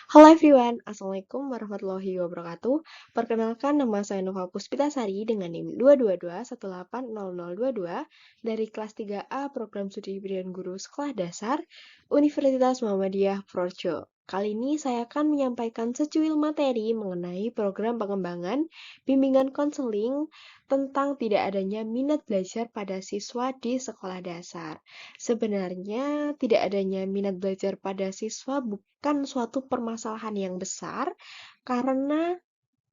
Halo everyone, Assalamualaikum warahmatullahi wabarakatuh. Perkenalkan nama saya Nova Puspitasari dengan NIM 222180022 dari kelas 3A Program Studi Bimbingan Guru Sekolah Dasar Universitas Muhammadiyah Projo. Kali ini saya akan menyampaikan secuil materi mengenai program pengembangan bimbingan konseling tentang tidak adanya minat belajar pada siswa di sekolah dasar. Sebenarnya, tidak adanya minat belajar pada siswa bukan suatu permasalahan yang besar, karena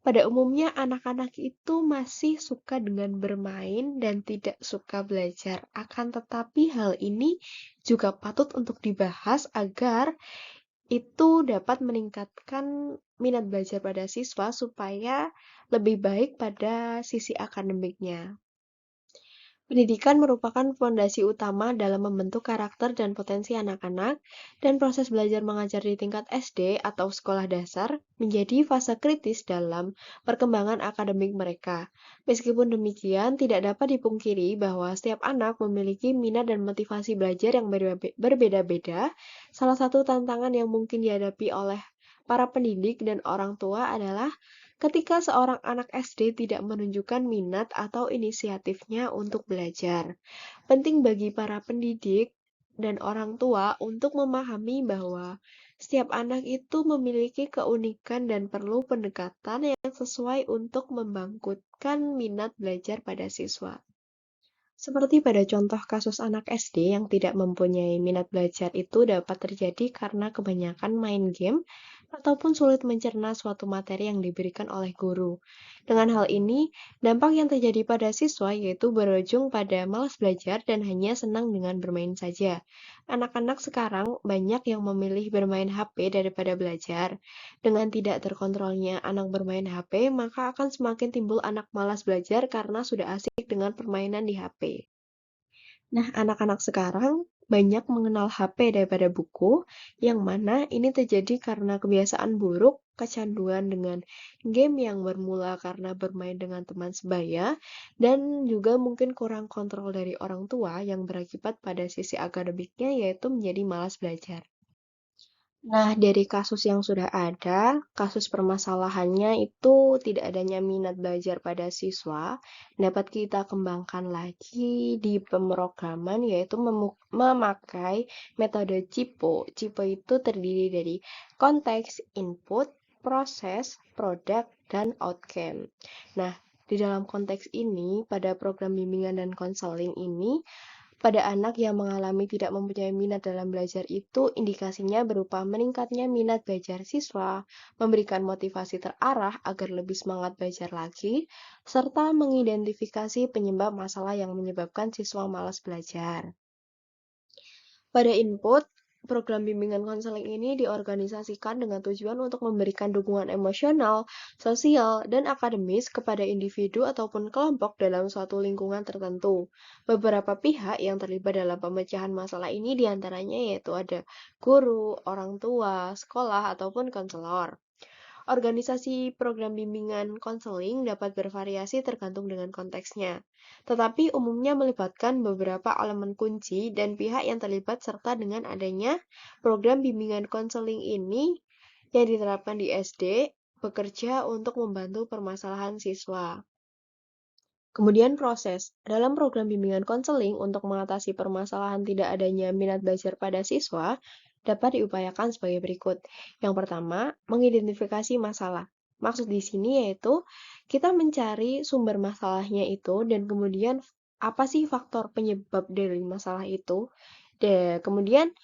pada umumnya anak-anak itu masih suka dengan bermain dan tidak suka belajar. Akan tetapi hal ini juga patut untuk dibahas agar itu dapat meningkatkan minat belajar pada siswa supaya lebih baik pada sisi akademiknya. Pendidikan merupakan fondasi utama dalam membentuk karakter dan potensi anak-anak, dan proses belajar mengajar di tingkat SD atau sekolah dasar menjadi fase kritis dalam perkembangan akademik mereka. Meskipun demikian, tidak dapat dipungkiri bahwa setiap anak memiliki minat dan motivasi belajar yang berbeda-beda. Salah satu tantangan yang mungkin dihadapi oleh para pendidik dan orang tua adalah ketika seorang anak SD tidak menunjukkan minat atau inisiatifnya untuk belajar. Penting bagi para pendidik dan orang tua untuk memahami bahwa setiap anak itu memiliki keunikan dan perlu pendekatan yang sesuai untuk membangkitkan minat belajar pada siswa. Seperti pada contoh kasus anak SD yang tidak mempunyai minat belajar itu dapat terjadi karena kebanyakan main game ataupun sulit mencerna suatu materi yang diberikan oleh guru. Dengan hal ini, dampak yang terjadi pada siswa yaitu berujung pada malas belajar dan hanya senang dengan bermain saja. Anak-anak sekarang banyak yang memilih bermain HP daripada belajar. Dengan tidak terkontrolnya anak bermain HP, maka akan semakin timbul anak malas belajar karena sudah asik dengan permainan di HP. Nah, anak-anak sekarang banyak mengenal HP daripada buku, yang mana ini terjadi karena kebiasaan buruk, kecanduan dengan game yang bermula karena bermain dengan teman sebaya, dan juga mungkin kurang kontrol dari orang tua yang berakibat pada sisi akademiknya yaitu menjadi malas belajar. Nah, dari kasus yang sudah ada, kasus permasalahannya itu tidak adanya minat belajar pada siswa, dapat kita kembangkan lagi di pemrograman, yaitu memakai metode CIPO. CIPO itu terdiri dari konteks, input, proses, produk, dan outcome. Nah, di dalam konteks ini, pada program bimbingan dan konseling ini, pada anak yang mengalami tidak mempunyai minat dalam belajar itu, indikasinya berupa meningkatnya minat belajar siswa, memberikan motivasi terarah agar lebih semangat belajar lagi, serta mengidentifikasi penyebab masalah yang menyebabkan siswa malas belajar. Pada input, program bimbingan konseling ini diorganisasikan dengan tujuan untuk memberikan dukungan emosional, sosial, dan akademis kepada individu ataupun kelompok dalam suatu lingkungan tertentu. Beberapa pihak yang terlibat dalam pemecahan masalah ini diantaranya yaitu ada guru, orang tua, sekolah, ataupun konselor. Organisasi program bimbingan konseling dapat bervariasi tergantung dengan konteksnya, tetapi umumnya melibatkan beberapa elemen kunci dan pihak yang terlibat serta dengan adanya program bimbingan konseling ini yang diterapkan di SD bekerja untuk membantu permasalahan siswa. Kemudian proses. Dalam program bimbingan konseling untuk mengatasi permasalahan tidak adanya minat belajar pada siswa, dapat diupayakan sebagai berikut. Yang pertama, mengidentifikasi masalah. Maksud di sini yaitu kita mencari sumber masalahnya itu dan kemudian apa sih faktor penyebab dari masalah itu. Dan kemudian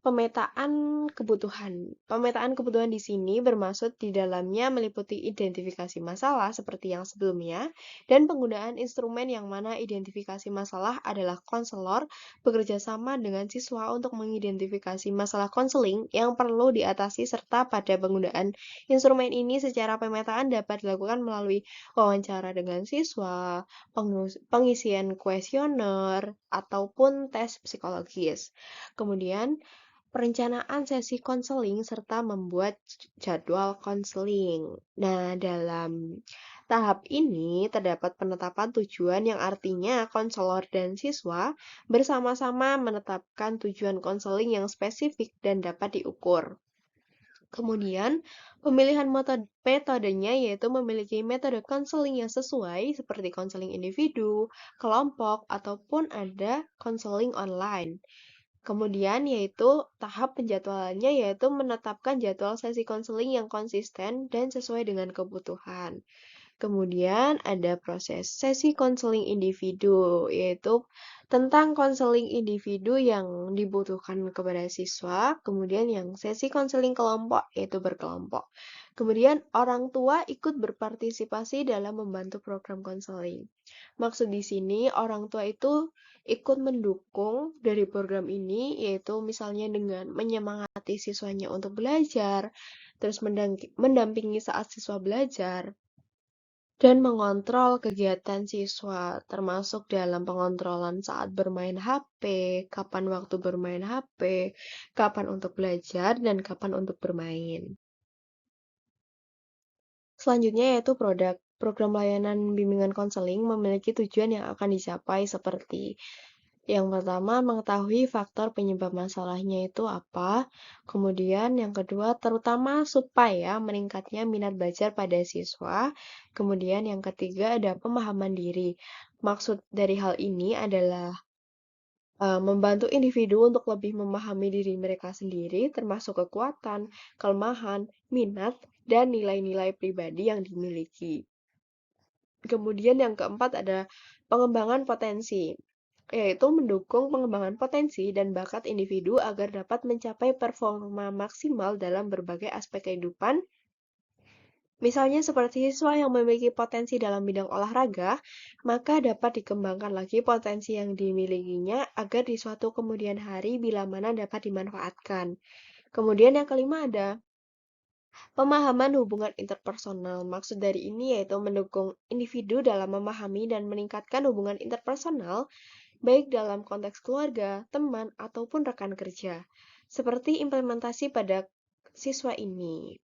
pemetaan kebutuhan. Pemetaan kebutuhan di sini bermaksud di dalamnya meliputi identifikasi masalah seperti yang sebelumnya dan penggunaan instrumen yang mana identifikasi masalah adalah konselor bekerja sama dengan siswa untuk mengidentifikasi masalah konseling yang perlu diatasi serta pada penggunaan instrumen ini secara pemetaan dapat dilakukan melalui wawancara dengan siswa, pengisian kuesioner, ataupun tes psikologis. Kemudian, perencanaan sesi konseling serta membuat jadwal konseling. Nah, dalam tahap ini terdapat penetapan tujuan yang artinya konselor dan siswa bersama-sama menetapkan tujuan konseling yang spesifik dan dapat diukur. Kemudian, pemilihan metodenya yaitu memiliki metode konseling yang sesuai seperti konseling individu, kelompok, ataupun ada konseling online. Kemudian yaitu tahap penjadwalannya yaitu menetapkan jadwal sesi konseling yang konsisten dan sesuai dengan kebutuhan. Kemudian ada proses sesi konseling individu, yaitu tentang konseling individu yang dibutuhkan kepada siswa, kemudian yang sesi konseling kelompok, yaitu berkelompok. Kemudian orang tua ikut berpartisipasi dalam membantu program konseling. Maksud di sini orang tua itu ikut mendukung dari program ini, yaitu misalnya dengan menyemangati siswanya untuk belajar, terus mendampingi saat siswa belajar, dan mengontrol kegiatan siswa, termasuk dalam pengontrolan saat bermain HP, kapan waktu bermain HP, kapan untuk belajar, dan kapan untuk bermain. Selanjutnya yaitu program layanan bimbingan konseling memiliki tujuan yang akan dicapai seperti yang pertama, mengetahui faktor penyebab masalahnya itu apa. Kemudian yang kedua, terutama supaya meningkatnya minat belajar pada siswa. Kemudian yang ketiga, ada pemahaman diri. Maksud dari hal ini adalah membantu individu untuk lebih memahami diri mereka sendiri, termasuk kekuatan, kelemahan, minat, dan nilai-nilai pribadi yang dimiliki. Kemudian yang keempat ada pengembangan potensi, yaitu mendukung pengembangan potensi dan bakat individu agar dapat mencapai performa maksimal dalam berbagai aspek kehidupan. Misalnya seperti siswa yang memiliki potensi dalam bidang olahraga, maka dapat dikembangkan lagi potensi yang dimilikinya agar di suatu kemudian hari bila mana dapat dimanfaatkan. Kemudian yang kelima ada pemahaman hubungan interpersonal. Maksud dari ini yaitu mendukung individu dalam memahami dan meningkatkan hubungan interpersonal, baik dalam konteks keluarga, teman, ataupun rekan kerja. Seperti implementasi pada siswa ini.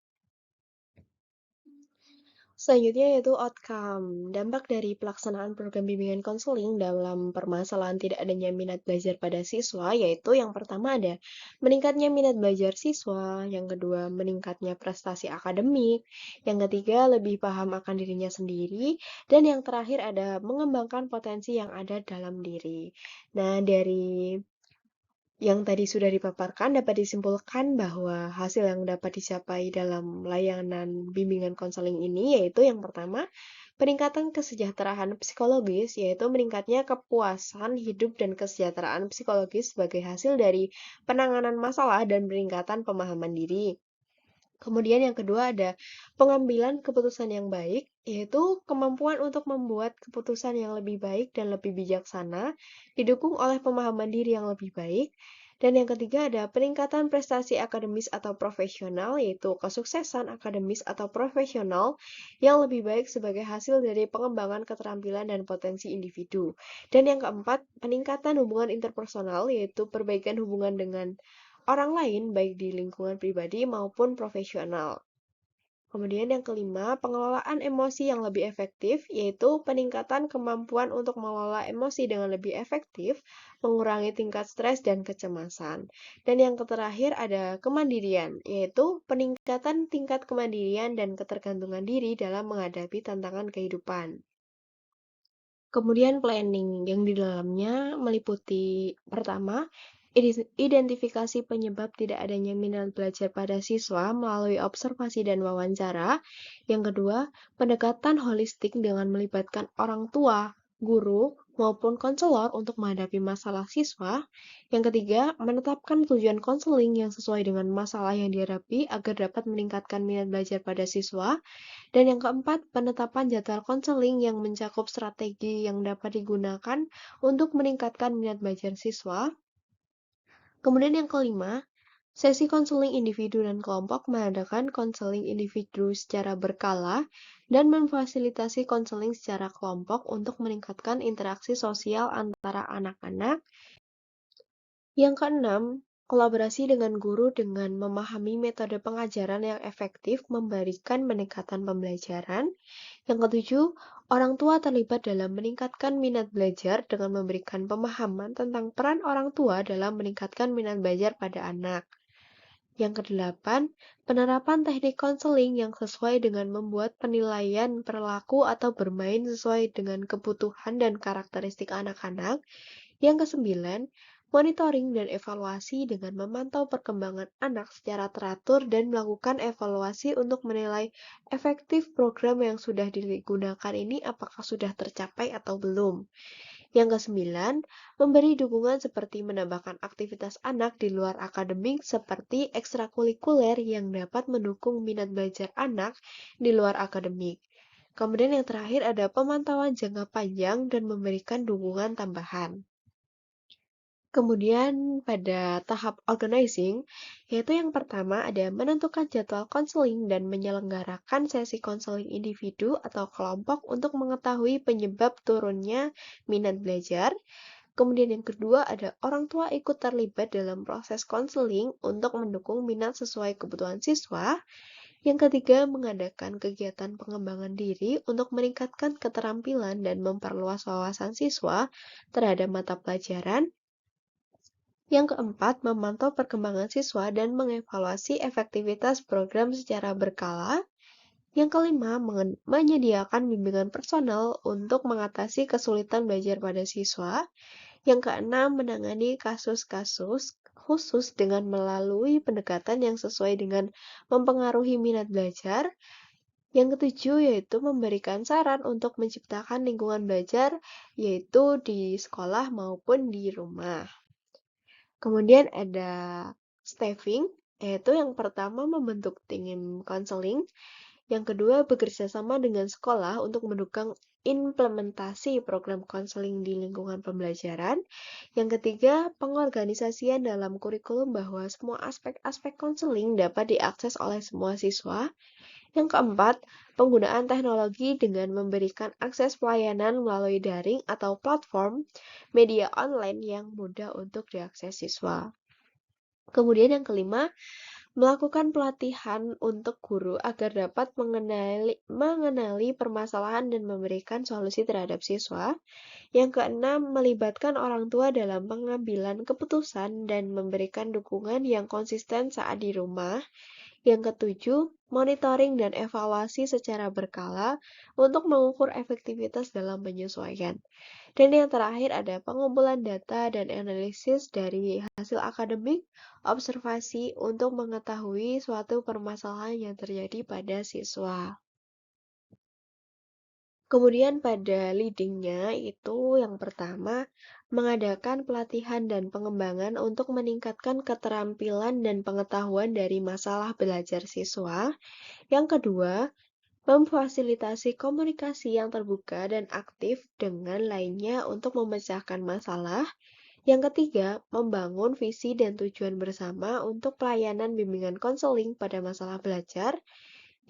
Selanjutnya yaitu outcome. Dampak dari pelaksanaan program bimbingan konseling dalam permasalahan tidak adanya minat belajar pada siswa, yaitu yang pertama ada meningkatnya minat belajar siswa, yang kedua meningkatnya prestasi akademik, yang ketiga lebih paham akan dirinya sendiri, dan yang terakhir ada mengembangkan potensi yang ada dalam diri. Nah, dari yang tadi sudah dipaparkan dapat disimpulkan bahwa hasil yang dapat dicapai dalam layanan bimbingan konseling ini yaitu yang pertama, peningkatan kesejahteraan psikologis, yaitu meningkatnya kepuasan hidup dan kesejahteraan psikologis sebagai hasil dari penanganan masalah dan peningkatan pemahaman diri. Kemudian yang kedua ada pengambilan keputusan yang baik, yaitu kemampuan untuk membuat keputusan yang lebih baik dan lebih bijaksana, didukung oleh pemahaman diri yang lebih baik. Dan yang ketiga ada peningkatan prestasi akademis atau profesional, yaitu kesuksesan akademis atau profesional yang lebih baik sebagai hasil dari pengembangan keterampilan dan potensi individu. Dan yang keempat, peningkatan hubungan interpersonal, yaitu perbaikan hubungan dengan orang lain baik di lingkungan pribadi maupun profesional. Kemudian yang kelima, pengelolaan emosi yang lebih efektif, yaitu peningkatan kemampuan untuk mengelola emosi dengan lebih efektif, mengurangi tingkat stres dan kecemasan. Dan yang terakhir ada kemandirian, yaitu peningkatan tingkat kemandirian dan ketergantungan diri dalam menghadapi tantangan kehidupan. Kemudian planning yang di dalamnya meliputi pertama, identifikasi penyebab tidak adanya minat belajar pada siswa melalui observasi dan wawancara. Yang kedua, pendekatan holistik dengan melibatkan orang tua, guru, maupun konselor untuk menghadapi masalah siswa. Yang ketiga, menetapkan tujuan konseling yang sesuai dengan masalah yang dihadapi agar dapat meningkatkan minat belajar pada siswa. Dan yang keempat, penetapan jadwal konseling yang mencakup strategi yang dapat digunakan untuk meningkatkan minat belajar siswa. Kemudian yang kelima, sesi konseling individu dan kelompok mengadakan konseling individu secara berkala dan memfasilitasi konseling secara kelompok untuk meningkatkan interaksi sosial antara anak-anak. Yang keenam, kolaborasi dengan guru dengan memahami metode pengajaran yang efektif memberikan pendekatan pembelajaran. Yang ketujuh, orang tua terlibat dalam meningkatkan minat belajar dengan memberikan pemahaman tentang peran orang tua dalam meningkatkan minat belajar pada anak. Yang kedelapan, penerapan teknik konseling yang sesuai dengan membuat penilaian perilaku atau bermain sesuai dengan kebutuhan dan karakteristik anak-anak. Yang kesembilan, monitoring dan evaluasi dengan memantau perkembangan anak secara teratur dan melakukan evaluasi untuk menilai efektif program yang sudah digunakan ini apakah sudah tercapai atau belum. Yang kesembilan, memberi dukungan seperti menambahkan aktivitas anak di luar akademik seperti ekstrakurikuler yang dapat mendukung minat belajar anak di luar akademik. Kemudian yang terakhir ada pemantauan jangka panjang dan memberikan dukungan tambahan. Kemudian pada tahap organizing, yaitu yang pertama ada menentukan jadwal konseling dan menyelenggarakan sesi konseling individu atau kelompok untuk mengetahui penyebab turunnya minat belajar. Kemudian yang kedua ada orang tua ikut terlibat dalam proses konseling untuk mendukung minat sesuai kebutuhan siswa. Yang ketiga, mengadakan kegiatan pengembangan diri untuk meningkatkan keterampilan dan memperluas wawasan siswa terhadap mata pelajaran. Yang keempat, memantau perkembangan siswa dan mengevaluasi efektivitas program secara berkala. Yang kelima, menyediakan bimbingan personal untuk mengatasi kesulitan belajar pada siswa. Yang keenam, menangani kasus-kasus khusus dengan melalui pendekatan yang sesuai dengan mempengaruhi minat belajar. Yang ketujuh, yaitu memberikan saran untuk menciptakan lingkungan belajar, yaitu di sekolah maupun di rumah. Kemudian ada staffing, yaitu yang pertama membentuk tim konseling, yang kedua bekerja sama dengan sekolah untuk mendukung implementasi program konseling di lingkungan pembelajaran. Yang ketiga, pengorganisasian dalam kurikulum bahwa semua aspek-aspek konseling dapat diakses oleh semua siswa. Yang keempat, penggunaan teknologi dengan memberikan akses pelayanan melalui daring atau platform media online yang mudah untuk diakses siswa. Kemudian yang kelima, melakukan pelatihan untuk guru agar dapat mengenali permasalahan dan memberikan solusi terhadap siswa. Yang keenam, melibatkan orang tua dalam pengambilan keputusan dan memberikan dukungan yang konsisten saat di rumah. Yang ketujuh, monitoring dan evaluasi secara berkala untuk mengukur efektivitas dalam penyesuaian. Dan yang terakhir ada pengumpulan data dan analisis dari hasil akademik, observasi untuk mengetahui suatu permasalahan yang terjadi pada siswa. Kemudian pada leadingnya itu yang pertama, mengadakan pelatihan dan pengembangan untuk meningkatkan keterampilan dan pengetahuan dari masalah belajar siswa. Yang kedua, memfasilitasi komunikasi yang terbuka dan aktif dengan lainnya untuk memecahkan masalah. Yang ketiga, membangun visi dan tujuan bersama untuk pelayanan bimbingan konseling pada masalah belajar.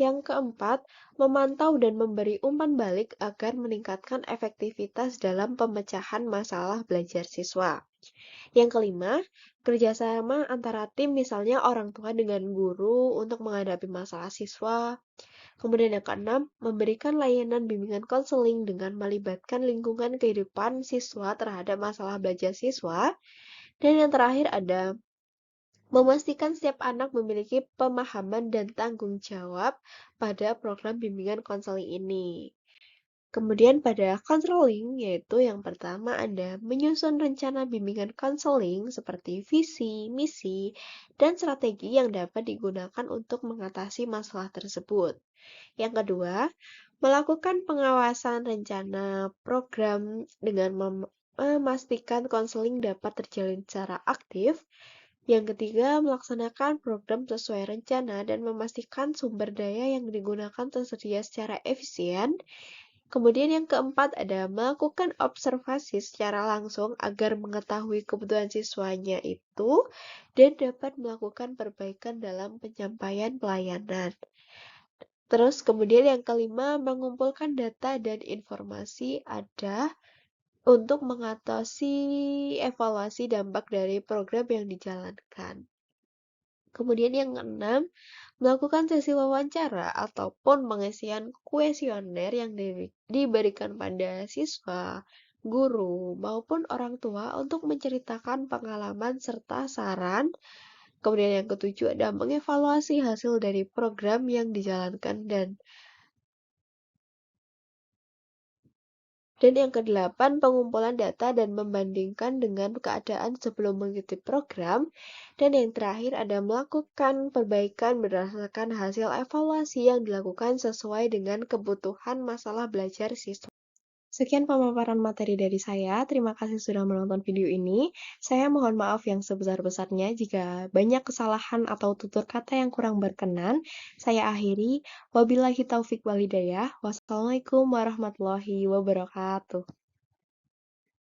Yang keempat, memantau dan memberi umpan balik agar meningkatkan efektivitas dalam pemecahan masalah belajar siswa. Yang kelima, kerjasama antara tim misalnya orang tua dengan guru untuk menghadapi masalah siswa. Kemudian yang keenam, memberikan layanan bimbingan konseling dengan melibatkan lingkungan kehidupan siswa terhadap masalah belajar siswa. Dan yang terakhir ada memastikan setiap anak memiliki pemahaman dan tanggung jawab pada program bimbingan konseling ini. Kemudian pada controlling, yaitu yang pertama ada menyusun rencana bimbingan konseling seperti visi, misi, dan strategi yang dapat digunakan untuk mengatasi masalah tersebut. Yang kedua, melakukan pengawasan rencana program dengan memastikan konseling dapat terjalin secara aktif. Yang ketiga, melaksanakan program sesuai rencana dan memastikan sumber daya yang digunakan tersedia secara efisien. Kemudian yang keempat ada melakukan observasi secara langsung agar mengetahui kebutuhan siswanya itu dan dapat melakukan perbaikan dalam penyampaian pelayanan. Terus kemudian yang kelima, mengumpulkan data dan informasi ada untuk mengatasi evaluasi dampak dari program yang dijalankan. Kemudian yang keenam, melakukan sesi wawancara ataupun pengisian kuesioner yang diberikan pada siswa, guru, maupun orang tua untuk menceritakan pengalaman serta saran Kemudian yang ketujuh ada mengevaluasi hasil dari program yang dijalankan dan yang kedelapan, pengumpulan data dan membandingkan dengan keadaan sebelum mengikuti program. Dan yang terakhir ada melakukan perbaikan berdasarkan hasil evaluasi yang dilakukan sesuai dengan kebutuhan masalah belajar siswa. Sekian pemaparan materi dari saya. Terima kasih sudah menonton video ini. Saya mohon maaf yang sebesar-besarnya jika banyak kesalahan atau tutur kata yang kurang berkenan. Saya akhiri. Wabillahi taufik walhidayah. Wassalamualaikum warahmatullahi wabarakatuh.